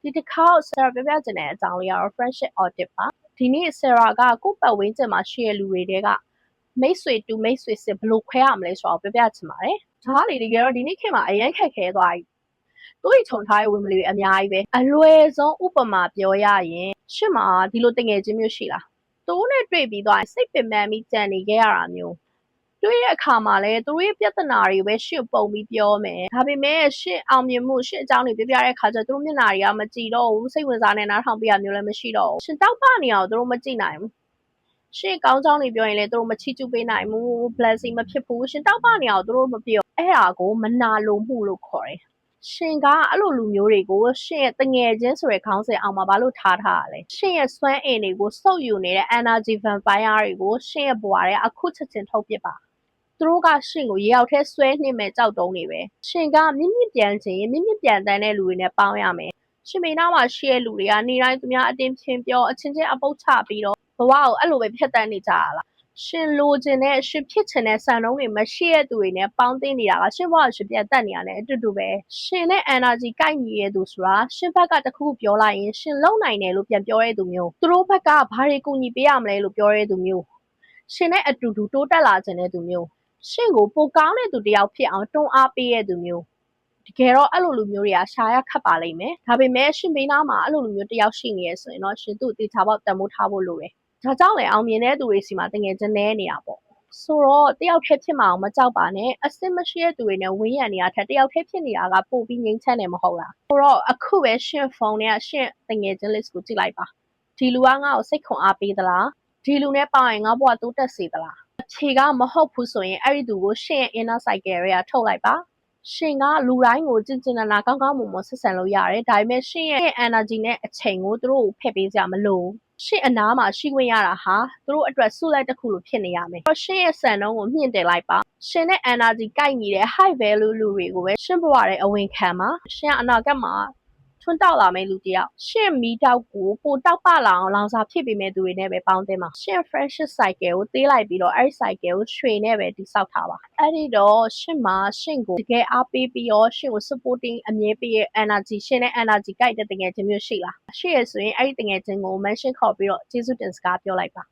ဒီတစ်ခါဆရာပြောပြချင်တဲ့အကြောင်းလေးကတော့ friendship audit ပါဒီနေ့ဆရာကကိုယ့်ပတ်ဝန်းကျင်မှာရှိတဲ့လူတွေတဲကမိတ်ဆွေတူမိတ်ဆွေစစ်ဘယ်လိုခွဲရမလဲဆိုတော့ပြောပြချင်ပါတယ်ဒါကလေတကယ်တော့ဒီနေ့ခေတ်မှာအရင်ခက်ခဲသွားပြီတွေးချုံထားတဲ့ဝင်မလီအများကြီးပဲအလွယ်ဆုံးဥပမာပြောရရင်ရှစ်မှာဒီလိုတငယ်ချင်းမျိုးရှိလားသူတို့နဲ့တွေ့ပြီးသွားရင်စိတ်ပင်ပန်းပြီးကြံနေခဲ့ရတာမျိုးတွေ့တဲ့အခါမှာလည်းသူတို့ရဲ့ပြဿနာတွေပဲရှင့်ပုံပြီးပြောမယ်ဒါပေမဲ့ရှင့်အောင်မြင်မှုရှင့်အကြောင်းတွေပြပြတဲ့အခါကျသူတို့မျက်နှာတွေကမကြည့်တော့ဘူးစိတ်ဝင်စားနေနားထောင်ပြရမျိုးလည်းမရှိတော့ဘူးရှင်တောက်ပနေအောင်သူတို့မကြည့်နိုင်ဘူးရှင့်ကောင်းကြောင်းတွေပြောရင်လည်းသူတို့မချီးကျူးပေးနိုင်ဘူး blessing မဖြစ်ဘူးရှင်တောက်ပနေအောင်သူတို့မပြောအဲ့ဒါကိုမနာလိုမှုလို့ခေါ်တယ်ရှင်ကအဲ့လိုလူမျိုးတွေကိုရှင်ရဲ့တငယ်ချင်းဆိုတဲ့ခေါင်းစဉ်အောင်မှာဘာလို့ထားရလဲရှင်ရဲ့စွမ်းအင်တွေကိုစုပ်ယူနေတဲ့ energy vampire တွေကိုရှင်ရဲ့ဘဝထဲအခုချက်ချင်းထုတ်ပစ်ပါသူတို့ကရှင်ကိုရေရောက်ထဲဆွဲနှိမ့်မဲ့ကြောက်တုံးနေပဲရှင်ကမြင့်မြင့်ပြန်ခြင်းမြင့်မြင့်ပြန်တန်းတဲ့လူတွေနဲ့ပေါင်းရမယ်ရှင်မေနာမှာရှိတဲ့လူတွေကနေတိုင်းသူများအတင်းချင်းပြောအချင်းချင်းအပုတ်ချပြီးတော့ဘဝကိုအဲ့လိုပဲဖျက်တမ်းနေကြရလားရှင်လိုချင်တဲ့ရှင်ဖြစ်ချင်တဲ့စံနှုန်းတွေမရှိတဲ့သူတွေနဲ့ပေါင်းသိနေတာကရှင်ဘဝရှင်ပြန်တက်နေရတယ်အတူတူပဲရှင်နဲ့ energy ကိုက်ညီရဲ့သူဆိုတာရှင်ဘက်ကတခုခုပြောလိုက်ရင်ရှင်လုံနိုင်တယ်လို့ပြန်ပြောတဲ့သူမျိုးသူတို့ဘက်ကဘာတွေကူညီပေးရမလဲလို့ပြောတဲ့သူမျိုးရှင်နဲ့အတူတူတိုးတက်လာခြင်းတဲ့သူမျိုးရှင်ကိုပိုကောင်းတဲ့သူတယောက်ဖြစ်အောင်တွန်းအားပေးတဲ့သူမျိုးတကယ်တော့အဲ့လိုလူမျိုးတွေကရှာရခတ်ပါလိမ့်မယ်ဒါပေမဲ့ရှင်ဘေးနားမှာအဲ့လိုလူမျိုးတယောက်ရှိနေရဆိုရင်တော့ရှင်သူ့တေချာပေါက်တန်ဖိုးထားဖို့လိုတယ်ဒါကြောင့်လည်းအောင်မြင်တဲ့သူတွေစီမှာတကယ်ချင်းနေနေတာပေါ့ဆိုတော့တယောက်တည်းဖြစ်မအောင်မကြောက်ပါနဲ့အစစ်မရှိတဲ့သူတွေနဲ့ဝင်းရံနေရတဲ့တယောက်တည်းဖြစ်နေတာကပို့ပြီးငြိမ်းချမ်းတယ်မဟုတ်လားဆိုတော့အခုပဲရှင်ဖုန်းနဲ့ရှင်တကယ်ချင်း list ကိုကြည့်လိုက်ပါဒီလူကငါ့ကိုစိတ်ခွန်အားပေးသလားဒီလူနဲ့ပေါင်းရင်ငါဘဝတိုးတက်စေသလားအဖြေကမဟုတ်ဘူးဆိုရင်အဲ့ဒီသူကိုရှင်ရဲ့ inner cycle တွေကထုတ်လိုက်ပါရှင်ကလူတိုင်းကိုကျင်ကျင်နာနာကောင်းကောင်းမွန်မွန်ဆက်ဆံလို့ရတယ်ဒါပေမဲ့ရှင်ရဲ့ energy နဲ့အချိန်ကိုသူတို့ကိုဖက်ပေးကြမလို့ရှင်အနားမှာရှိခွင့်ရတာဟာသူတို့အတွက်ဆုလိုက်တစ်ခုလိုဖြစ်နေရမယ်ရှင်ရဲ့စံနှုန်းကိုမြင့်တင်လိုက်ပါရှင်နဲ့ energy ကိုက်ညီတဲ့ high value လူတွေကိုပဲရှင်ဘဝရဲ့အဝင်ခံပါရှင်အနာဂတ်မှာထွန်းတောက်လာမယ့်လူတယောက်ရှင်မီတောက်ကိုပိုတောက်ပလာအောင်လောင်စာဖြစ်ပေးမဲ့သူတွေနဲ့ပဲပေါင်းတင်ပါရှင် friendship cycle ကိုသေးလိုက်ပြီးတော့အဲ့ဒီ cycle ကိုရွှေနဲ့ပဲတိဆောက်ထားပါအဲ့ဒီတော့ရှင်မှာရှင်ကိုတကယ်အားပေးပြီးတော့ရှင်ကို supporting အမြဲပေးရဲ့ energy ရှင်နဲ့ energy ကိုက်တဲ့တကယ်ချင်းမျိုးရှိလားရှိရဆိုရင်အဲ့ဒီတကယ်ချင်းကို mention ခေါ်ပြီးတော့ကျေးဇူးတင်စကားပြောလိုက်ပါ